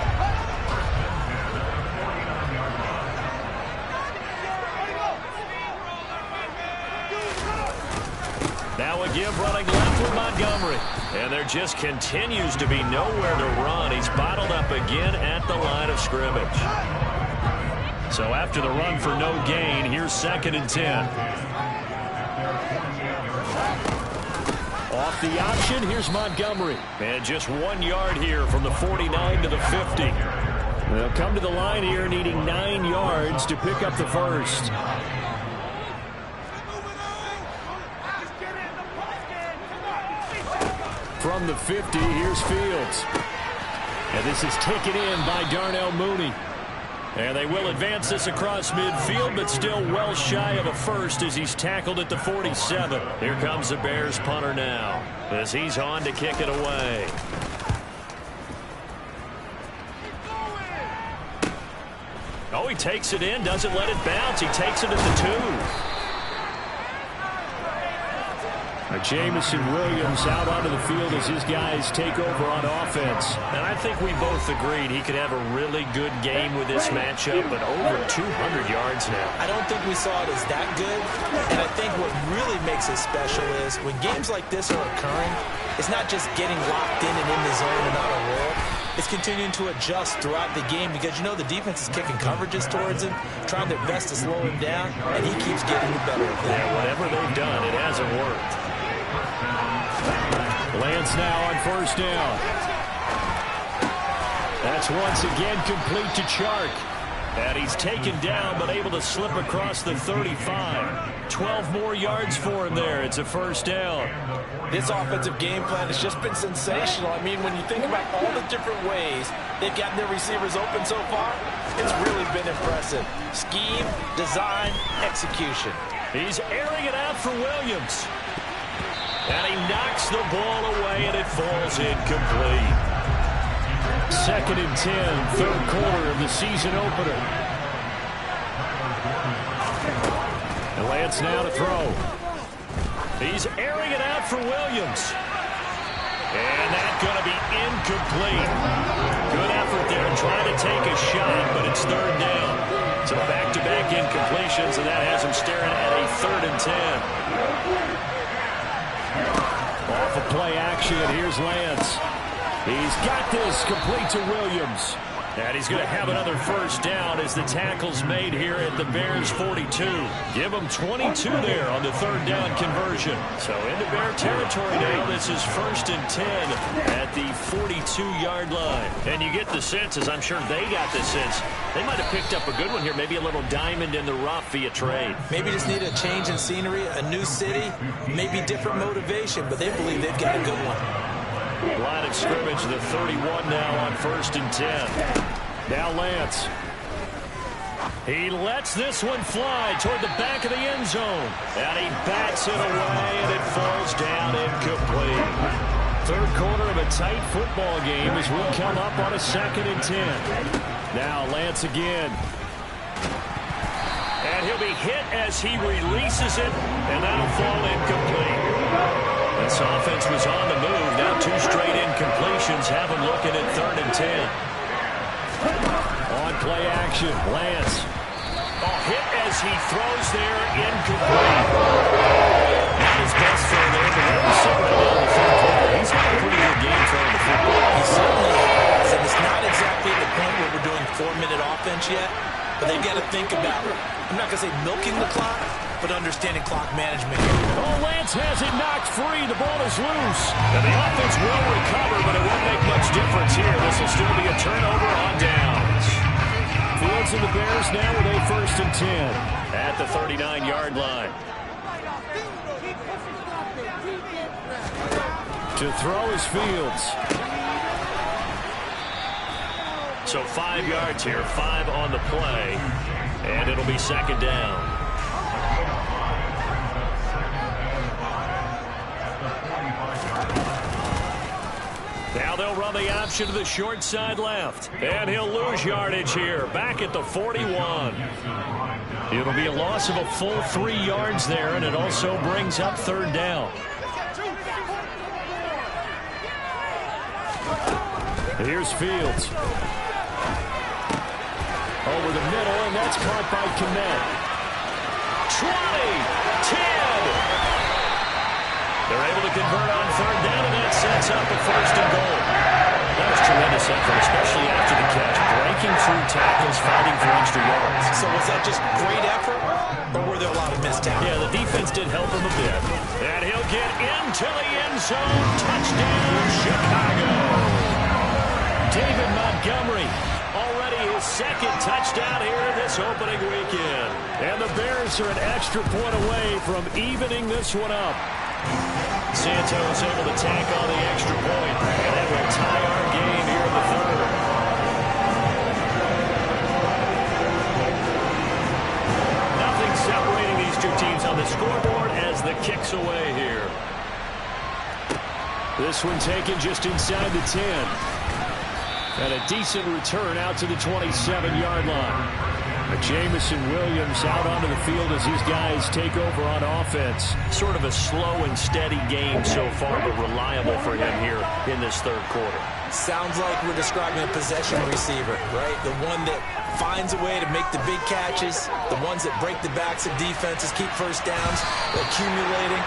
Speaker 4: Now a give running left with Montgomery. And there just continues to be nowhere to run. He's bottled up again at the line of scrimmage. So after the run for no gain, here's 2nd and 10. Off the option, here's Montgomery. And just 1 yard here from the 49 to the 50. They'll come to the line here needing 9 yards to pick up the first. From the 50, here's Fields. And this is taken in by Darnell Mooney. And they will advance this across midfield, but still well shy of a first as he's tackled at the 47. Here comes the Bears punter now as he's on to kick it away. Oh, he takes it in, doesn't let it bounce. He takes it at the 2. Jamison Williams out onto the field as his guys take over on offense. And I think we both agreed he could have a really good game with this matchup, but over 200 yards now.
Speaker 5: I don't think we saw it as that good, and I think what really makes it special is when games like this are occurring, it's not just getting locked in and in the zone and on a roll. It's continuing to adjust throughout the game because, you know, the defense is kicking coverages towards him, trying their best to slow him down, and he keeps getting the better of them.
Speaker 4: Yeah, whatever they've done, it hasn't worked. Lance now on 1st down. That's once again complete to Chark. And he's taken down but able to slip across the 35. 12 more yards for him there. It's a 1st down.
Speaker 5: This offensive game plan has just been sensational. I mean, when you think about all the different ways they've gotten their receivers open so far, it's really been impressive. Scheme, design, execution.
Speaker 4: He's airing it out for Williams. And he knocks the ball away, and it falls incomplete. 2nd and 10, 3rd quarter of the season opener. And Lance now to throw. He's airing it out for Williams. And that's going to be incomplete. Good effort there trying to take a shot, but it's 3rd down. So back-to-back incompletions, and that has him staring at a 3rd and 10. Off of play action, here's Lance. He's got this complete to Williams. And he's going to have another 1st down as the tackle's made here at the Bears 42. Give him 22 there on the 3rd down conversion. So into Bear territory now. This is 1st and 10 at the 42-yard line. And you get the sense, as I'm sure they got the sense, they might have picked up a good one here. Maybe a little diamond in the rough via trade.
Speaker 5: Maybe just need a change in scenery, a new city, maybe different motivation, but they believe they've got a good one.
Speaker 4: Line of scrimmage, the 31 now on 1st and 10. Now Lance. He lets this one fly toward the back of the end zone. And he bats it away, and it falls down incomplete. 3rd quarter of a tight football game as we come up on a 2nd and 10. Now Lance again. And he'll be hit as he releases it, and that'll fall incomplete. This offense was on the move. Now 2 straight incompletions have him looking at 3rd and 10. On play action, Lance. Oh, hit as he throws there, incomplete. Not his best throw there, but that was somewhere down the 3rd quarter. He's got a pretty good game throwing the football.
Speaker 5: He certainly has, and it's not exactly the point where we're doing 4-minute offense yet, but they've got to think about it. I'm not going to say milking the clock, but understanding clock management.
Speaker 4: Oh, Lance has it knocked free. The ball is loose. And the offense will recover, but it won't make much difference here. This will still be a turnover on downs. Fields and the Bears now with a 1st and 10 at the 39-yard line. To throw is Fields. So 5 yards here, 5 on the play, and it'll be 2nd down. Now they'll run the option to the short side left. And he'll lose yardage here. Back at the 41. It'll be a loss of a full 3 yards there, and it also brings up third down. Here's Fields. Over the middle, and that's caught by Kmet. 20, 10. They're able to convert on third down, and that sets up a first and goal. That was tremendous effort, especially after the catch. Breaking through tackles, fighting for extra yards.
Speaker 7: So was that just great effort, or were there a lot of missed tackles?
Speaker 4: Yeah, the defense did help him a bit. And he'll get into the end zone. Touchdown, Chicago. David Montgomery, already his second touchdown here in this opening weekend. And the Bears are an extra point away from evening this one up. Santos able to tack on the extra point, and that will tie our game here in the third. Nothing separating these two teams on the scoreboard as the kick's away here. This one taken just inside the 10. And a decent return out to the 27-yard line. Jamison Williams out onto the field as these guys take over on offense. Sort of a slow and steady game so far, but reliable for him here in this third quarter.
Speaker 7: Sounds like we're describing a possession receiver, right? The one that finds a way to make the big catches, the ones that break the backs of defenses, keep first downs, accumulating.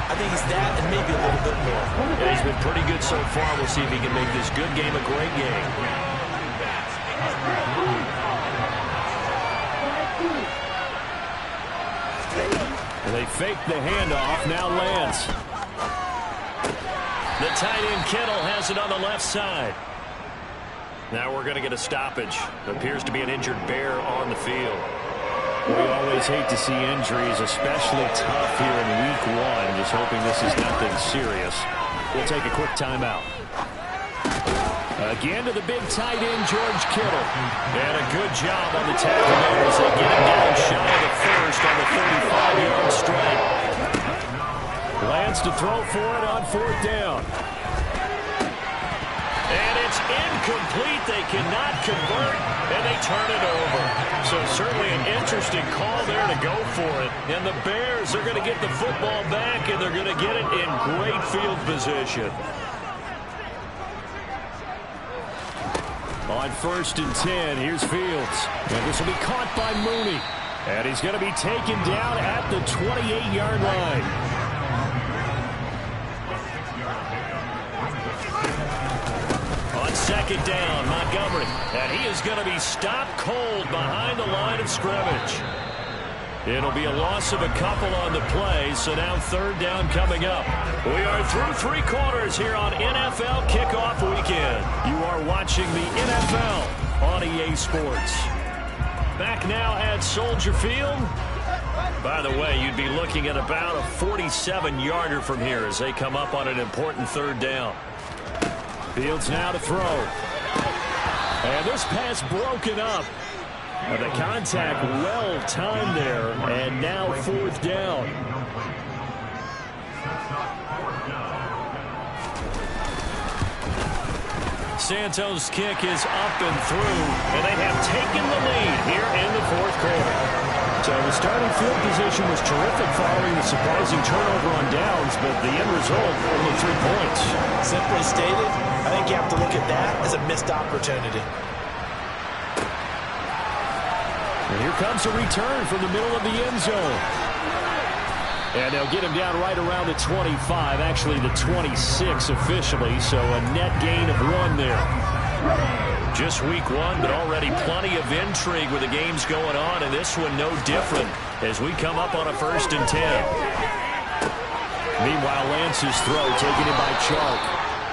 Speaker 7: I think he's that and maybe a little bit more.
Speaker 4: Yeah, he's been pretty good so far. We'll see if he can make this good game a great game. They fake the handoff. Now Lance. The tight end Kittle has it on the left side. Now we're going to get a stoppage. Appears to be an injured Bear on the field. We always hate to see injuries, especially tough here in week 1. Just hoping this is nothing serious. We'll take a quick timeout. Again to the big tight end, George Kittle. And a good job on the tackle there as they get him down shy of the first on the 35-yard strike. Lance to throw for it on fourth down. And it's incomplete. They cannot convert, and they turn it over. So certainly an interesting call there to go for it. And the Bears are going to get the football back, and they're going to get it in great field position. On first and 10, here's Fields. And this will be caught by Mooney. And he's going to be taken down at the 28-yard line. Second down, Montgomery. And he is going to be stopped cold behind the line of scrimmage. It'll be a loss of a couple on the play, so now third down coming up. We are through 3 quarters here on NFL Kickoff Weekend. You are watching the NFL on EA Sports. Back now at Soldier Field. By the way, you'd be looking at about a 47-yarder from here as they come up on an important third down. Fields now to throw. And this pass broken up. And the contact well timed there. And now fourth down. Santos' kick is up and through. And they have taken the lead here in the fourth quarter. So the starting field position was terrific following the surprising turnover on downs, but the end result, only 3 points.
Speaker 7: Simply stated, I think you have to look at that as a missed opportunity.
Speaker 4: And here comes a return from the middle of the end zone. And they'll get him down right around the 25, actually the 26 officially, so a net gain of 1 there. Just week 1, but already plenty of intrigue with the games going on, and this one no different as we come up on a first and 10. Meanwhile, Lance's throw taken in by Chark.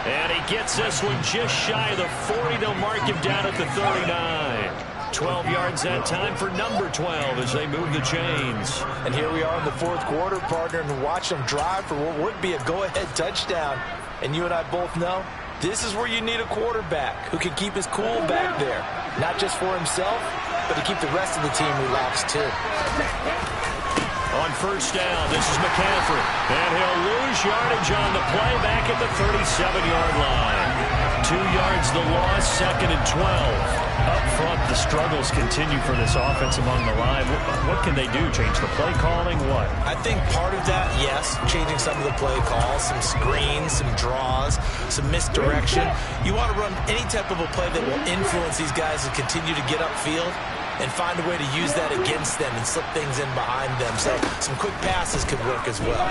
Speaker 4: And he gets this one just shy of the 40. They'll mark him down at the 39. 12 yards that time for number 12 as they move the chains.
Speaker 7: And here we are in the fourth quarter, partner, and watch them drive for what would be a go-ahead touchdown. And you and I both know this is where you need a quarterback who can keep his cool back there. Not just for himself, but to keep the rest of the team relaxed too.
Speaker 4: On first down, this is McCaffrey. And he'll lose yardage on the play back at the 37-yard line. 2 yards the loss, 2nd and 12. Up front, the struggles continue for this offense among the line. What can they do? Change the play calling? What?
Speaker 7: I think part of that, yes, changing some of the play calls, some screens, some draws, some misdirection. You want to run any type of a play that will influence these guys to continue to get upfield and find a way to use that against them and slip things in behind them. So some quick passes could work as well.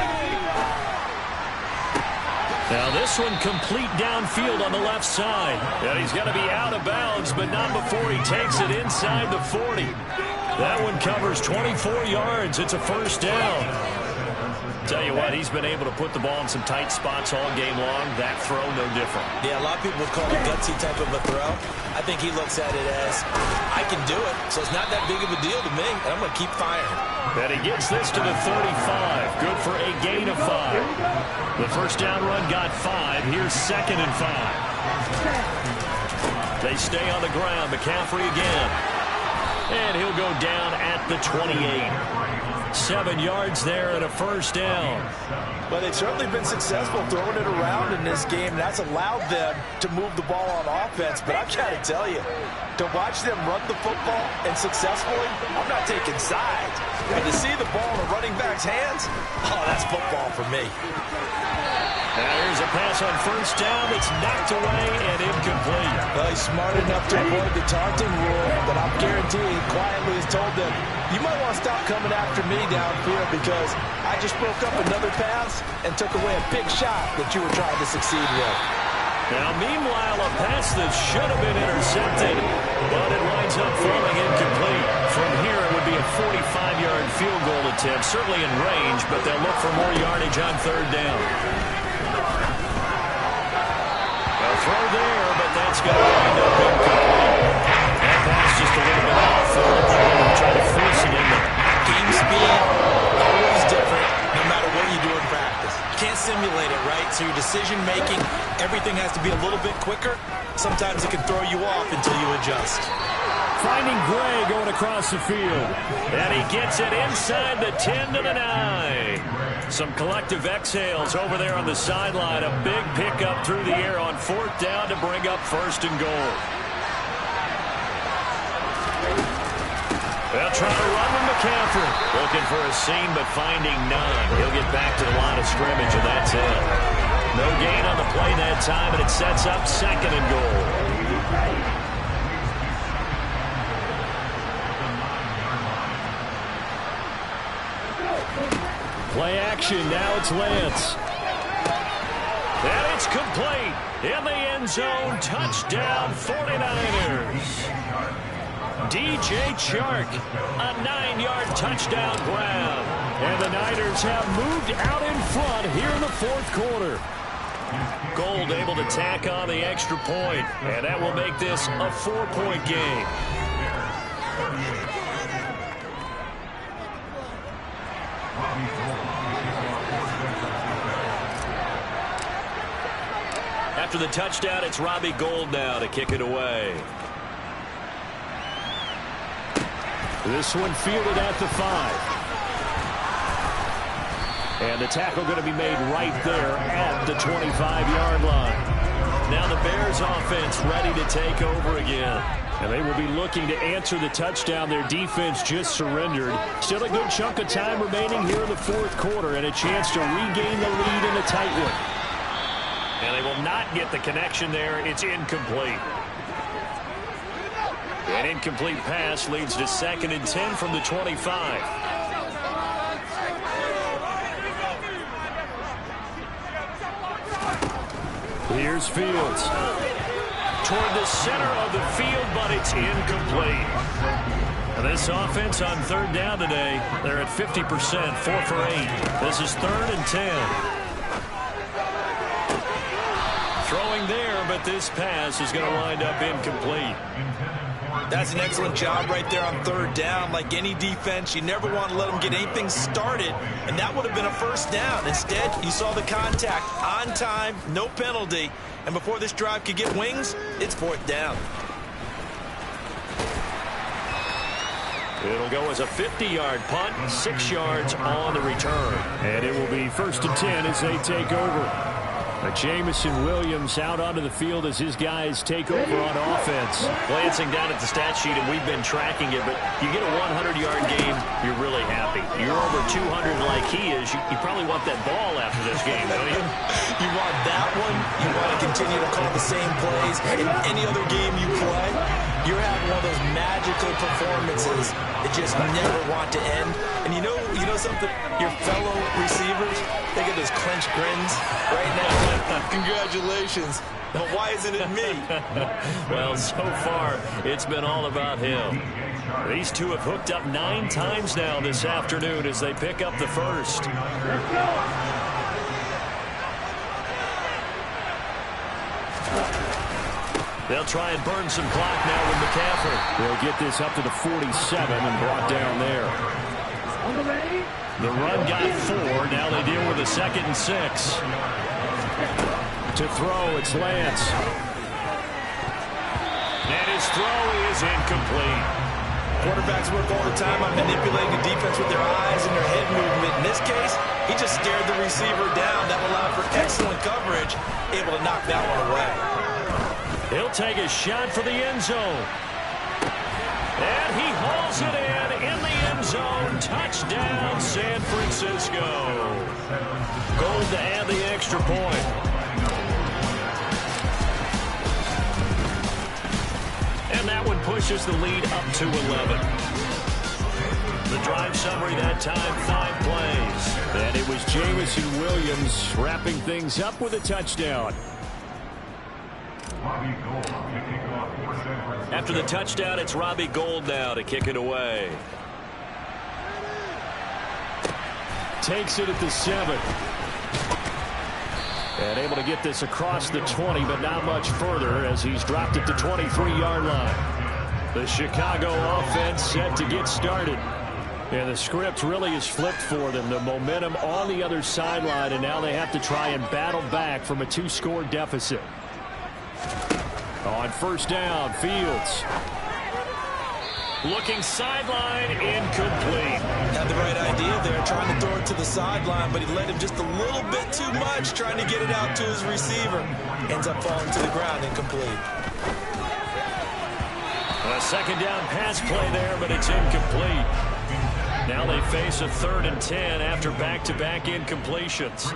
Speaker 4: Now this one complete downfield on the left side. And he's going to be out of bounds, but not before he takes it inside the 40. That one covers 24 yards. It's a first down. Tell you what, he's been able to put the ball in some tight spots all game long. That throw, no different.
Speaker 7: Yeah, a lot of people would call it a gutsy type of a throw. I think he looks at it as, I can do it, so it's not that big of a deal to me, and I'm going to keep firing.
Speaker 4: And he gets this to the 35. Good for a gain of 5. The first down run got 5. Here's 2nd and 5. They stay on the ground. McCaffrey again. And he'll go down at the 28. 7 yards there and a first down.
Speaker 5: Well, they've certainly been successful throwing it around in this game. That's allowed them to move the ball on offense. But I've got to tell you, to watch them run the football and successfully, I'm not taking sides. But to see the ball in a running back's hands, oh, that's football for me.
Speaker 4: Now here's a pass on first down. It's knocked away and incomplete.
Speaker 5: Well, he's smart enough to avoid the taunting rule, but I'm guaranteeing quietly has told them, you might want to stop coming after me downfield because I just broke up another pass and took away a big shot that you were trying to succeed with.
Speaker 4: Now, meanwhile, a pass that should have been intercepted, but it winds up falling incomplete. From here, it would be a 45-yard field goal attempt, certainly in range, but they'll look for more yardage on third down. A throw there, but that's going to wind up incomplete. That pass just a little bit off. They'll try to force it in there.
Speaker 7: Game speed, always different, no matter what you do in practice. You can't simulate it, right? So your decision-making, everything has to be a little bit quicker. Sometimes it can throw you off until you adjust.
Speaker 4: Finding Gray going across the field. And he gets it inside the 10 to the 9. Some collective exhales over there on the sideline. A big pickup through the air on fourth down to bring up first and goal. They'll try to run with McCaffrey. Looking for a seam, but finding none. He'll get back to the line of scrimmage, and that's it. No gain on the play that time, and it sets up 2nd and goal. Play action, now it's Lance. And it's complete. In the end zone, touchdown 49ers. DJ Chark, a 9-yard touchdown grab. And the Niners have moved out in front here in the fourth quarter. Gold able to tack on the extra point, and that will make this a 4-point game. After the touchdown, it's Robbie Gould now to kick it away. This one fielded at the 5. And the tackle going to be made right there at the 25-yard line. Now the Bears offense ready to take over again. And they will be looking to answer the touchdown their defense just surrendered. Still a good chunk of time remaining here in the fourth quarter and a chance to regain the lead in a tight one. And they will not get the connection there. It's incomplete. An incomplete pass leads to 2nd and 10 from the 25. Here's Fields. Toward the center of the field, but it's incomplete. And this offense on third down today, they're at 50%, 4 for 8. This is 3rd and 10. Throwing there, but this pass is going to wind up incomplete.
Speaker 7: That's an excellent job right there on third down. Like any defense, you never want to let them get anything started, and that would have been a first down. Instead, you saw the contact on time, no penalty, and before this drive could get wings, it's 4th down.
Speaker 4: It'll go as a 50-yard punt, 6 yards on the return. And it will be 1st and 10 as they take over. Jameson Williams out onto the field as his guys take over on offense. Glancing down at the stat sheet, and we've been tracking it, but you get a 100-yard game, you're really happy. You're over 200 like he is. You probably want that ball after this game, don't you?
Speaker 7: You want that one. You want to continue to call the same plays in any other game you play. You're having one of those magical performances that just never want to end. And you know something? Your fellow receivers, they get those clenched grins right now. Congratulations. But why isn't it me?
Speaker 4: Well, so far, it's been all about him. These two have hooked up 9 times now this afternoon as they pick up the first. They'll try and burn some clock now with McCaffrey. They'll get this up to the 47 and brought down there. The run got 4. Now they deal with a 2nd and 6. To throw, it's Lance. And his throw is incomplete.
Speaker 7: Quarterbacks work all the time on manipulating the defense with their eyes and their head movement. In this case, he just stared the receiver down. That allowed for excellent coverage, able to knock that one away.
Speaker 4: He'll take a shot for the end zone. And he hauls it in the end zone. Touchdown, San Francisco. Gold to add the extra point. And that one pushes the lead up to 11. The drive summary that time, 5 plays. And it was Jameson Williams wrapping things up with a touchdown. After the touchdown, it's Robbie Gould now to kick it away. Takes it at the 7. And able to get this across the 20, but not much further as he's dropped it to 23-yard line. The Chicago offense set to get started. And the script really is flipped for them. The momentum on the other sideline, and now they have to try and battle back from a 2-score deficit. On first down, Fields. Looking sideline, incomplete.
Speaker 7: Had the right idea there, trying to throw it to the sideline, but he led him just a little bit too much, trying to get it out to his receiver. Ends up falling to the ground, incomplete.
Speaker 4: A second down pass play there, but it's incomplete. Now they face a 3rd and 10 after back-to-back incompletions.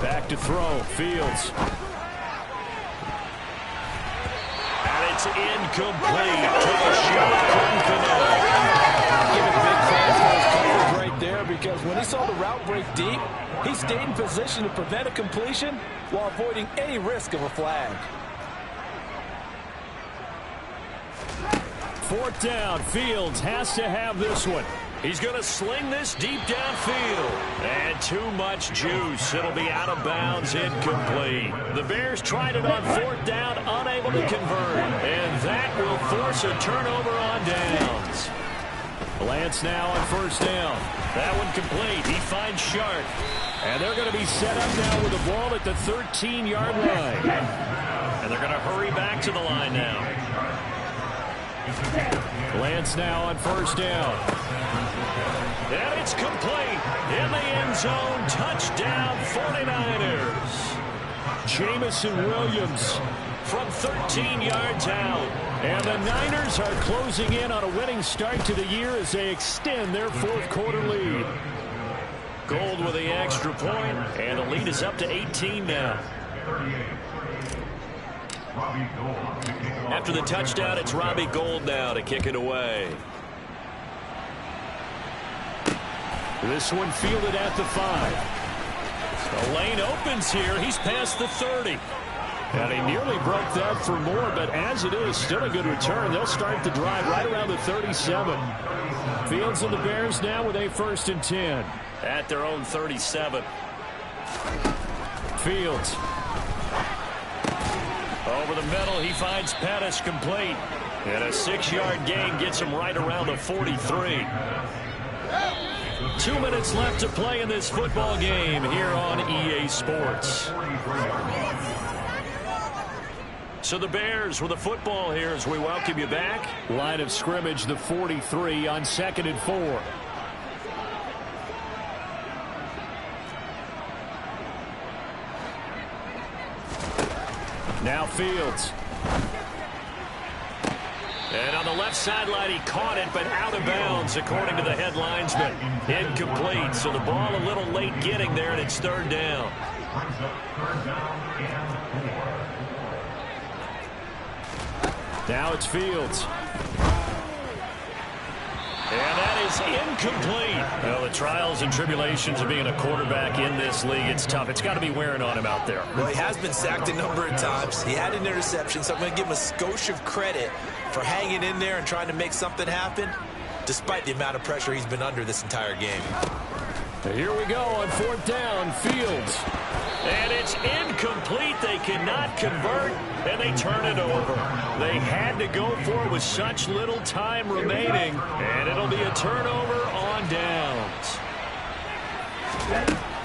Speaker 4: Back to throw, Fields. And it's incomplete to the shot.
Speaker 5: Give it big fans for his coverage right there, because when he saw the route break deep, he stayed in position to prevent a completion while avoiding any risk of a flag.
Speaker 4: 4th down, Fields has to have this one. He's going to sling this deep downfield. And too much juice. It'll be out of bounds, incomplete. The Bears tried it on 4th down, unable to convert. And that will force a turnover on downs. Lance now on first down. That one complete. He finds Sharp. And they're going to be set up now with the ball at the 13-yard line. And they're going to hurry back to the line now. Lance now on first down. And it's complete. In the end zone. Touchdown 49ers. Jameson Williams from 13 yards out. And the Niners are closing in on a winning start to the year as they extend their 4th quarter lead. Gould with the extra point, and the lead is up to 18 now. After the touchdown, it's Robbie Gould now to kick it away. This one fielded at the 5. The lane opens here. He's past the 30. And he nearly broke that for more, but as it is, still a good return. They'll start the drive right around the 37. Fields and the Bears now with a 1st and 10. At their own 37. Fields. Over the middle, he finds Pettis complete. And a 6-yard gain gets him right around the 43. 2 minutes left to play in this football game here on EA Sports. So the Bears with the football here as we welcome you back. Line of scrimmage, the 43 on 2nd and 4. Now Fields. And on the left sideline, he caught it, but out of bounds, according to the head linesman. Incomplete, so the ball a little late getting there, and it's third down. Now it's Fields. And that is incomplete. Well, the trials and tribulations of being a quarterback in this league, it's tough. It's got to be wearing on him out there.
Speaker 7: Well, he has been sacked a number of times. He had an interception, so I'm going to give him a skosh of credit for hanging in there and trying to make something happen, despite the amount of pressure he's been under this entire game.
Speaker 4: Here we go on fourth down, Fields. And it's incomplete. They cannot convert, and they turn it over. They had to go for it with such little time remaining, and it'll be a turnover on downs.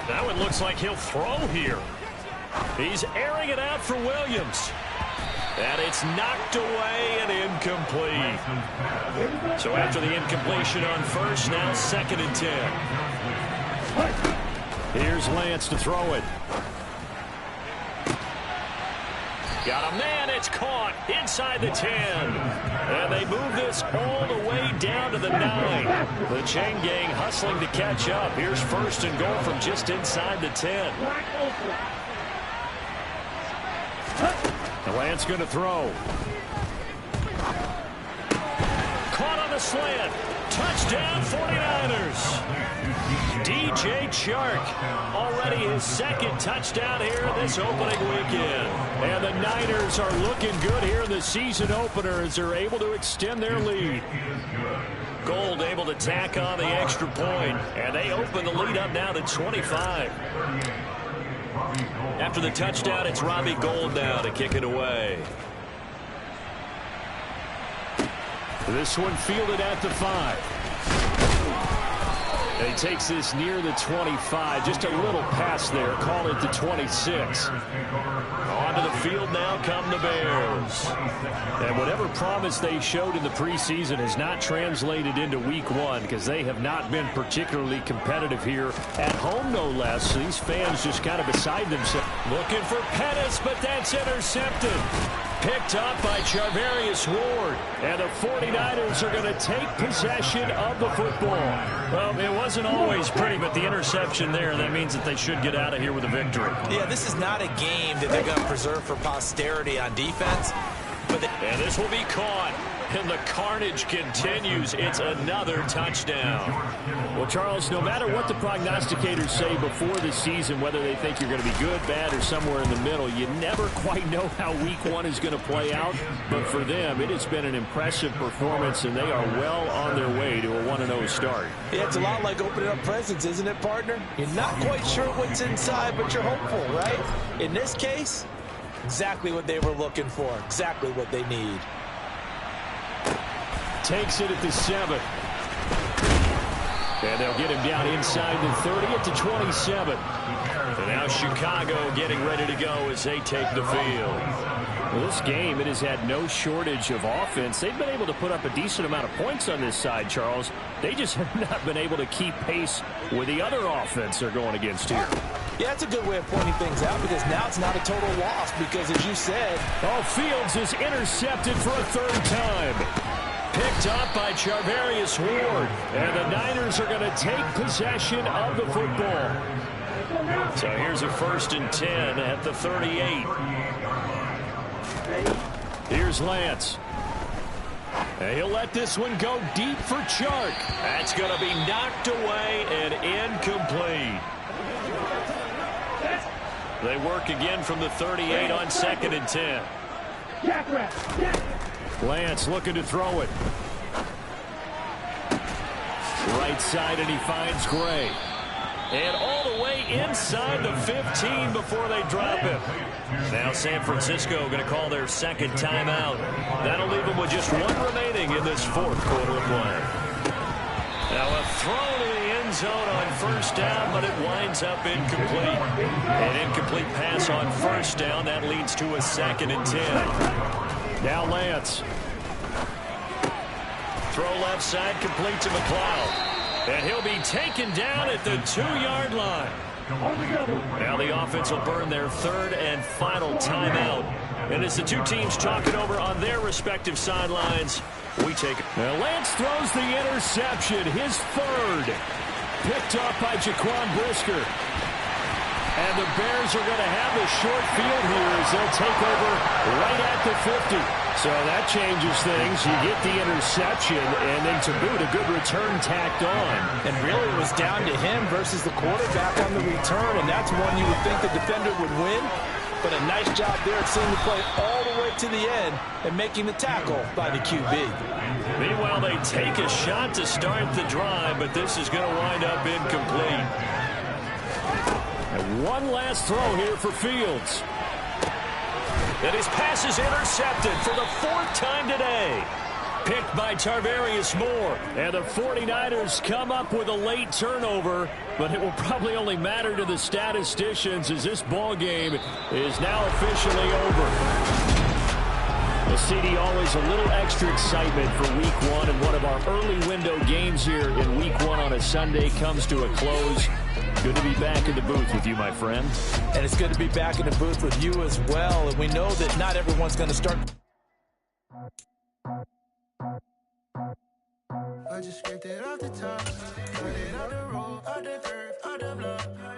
Speaker 4: That one looks like he'll throw here. He's airing it out for Williams. And it's knocked away and incomplete. So after the incompletion on first, now 2nd and 10. Here's Lance to throw it. Got a man, it's caught inside the 10. And they move this all the way down to the 9. The chain gang hustling to catch up. Here's 1st and goal from just inside the 10. Lance going to throw. Caught on the slant. Touchdown 49ers. DJ Chark, already his 2nd touchdown here this opening weekend. And the Niners are looking good here in the season opener as they're able to extend their lead. Gold able to tack on the extra point, and they open the lead up now to 25. After the touchdown, it's Robbie Gould now to kick it away. This one fielded at the 5. He takes this near the 25. Just a little pass there. Call it the 26. Onto the field now come the Bears. And whatever promise they showed in the preseason has not translated into week 1 because they have not been particularly competitive here at home, no less. These fans just kind of beside themselves. Looking for Pettis, but that's intercepted. Picked up by Charvarius Ward. And the 49ers are going to take possession of the football. Well, it wasn't always pretty, but the interception there, that means that they should get out of here with a victory. Yeah, this is not a game that they're going to preserve for posterity on defense. And this will be caught. And the carnage continues. It's another touchdown. Well, Charles, no matter what the prognosticators say before the season, whether they think you're going to be good, bad, or somewhere in the middle, you never quite know how week 1 is going to play out. But for them, it has been an impressive performance, and they are well on their way to a 1-0 start. Yeah, it's a lot like opening up presents, isn't it, partner? You're not quite sure what's inside, but you're hopeful, right? In this case, exactly what they were looking for, exactly what they need. Takes it at the 7. And they'll get him down inside the 30 at the 27. And now Chicago getting ready to go as they take the field. Well, this game, it has had no shortage of offense. They've been able to put up a decent amount of points on this side, Charles. They just have not been able to keep pace with the other offense they're going against here. Yeah, that's a good way of pointing things out because now it's not a total loss because, as you said, Fields is intercepted for a 3rd time. Picked up by Charvarius Ward. And the Niners are going to take possession of the football. So here's a 1st and 10 at the 38. Here's Lance. And he'll let this one go deep for Chark. That's going to be knocked away and incomplete. They work again from the 38 on 2nd and 10. Lance looking to throw it. Right side, and he finds Gray. And all the way inside the 15 before they drop him. Now San Francisco going to call their 2nd timeout. That'll leave them with just 1 remaining in this 4th quarter of play. Now a throw to the end zone on 1st down, but it winds up incomplete. An incomplete pass on 1st down. That leads to a 2nd and 10. Now Lance. Throw left side, complete to McLeod. And he'll be taken down at the 2-yard line. Now the offense will burn their third and final timeout. And as the two teams talk it over on their respective sidelines, we take it. Now Lance throws the interception, his third. Picked up by Jaquan Brisker. And the Bears are going to have a short field here as they'll take over right at the 50. So that changes things. You get the interception, and then to boot, a good return tacked on.
Speaker 5: And really it was down to him versus the quarterback on the return, and that's one you would think the defender would win. But a nice job there at seeing the play all the way to the end and making the tackle by the QB.
Speaker 4: Meanwhile, they take a shot to start the drive, but this is going to wind up incomplete. And one last throw here for Fields. And his pass is intercepted for the fourth time today. Picked by Tarvarius Moore. And the 49ers come up with a late turnover, but it will probably only matter to the statisticians as this ball game is now officially over. Well, CD, always a little extra excitement for Week 1, and one of our early window games here in Week 1 on a Sunday comes to a close. Good to be back in the booth with you, my friend.
Speaker 5: And it's good to be back in the booth with you as well. And we know that not everyone's going to start.
Speaker 9: I just scraped it off the top, got it out the road, out the earth, out the blood.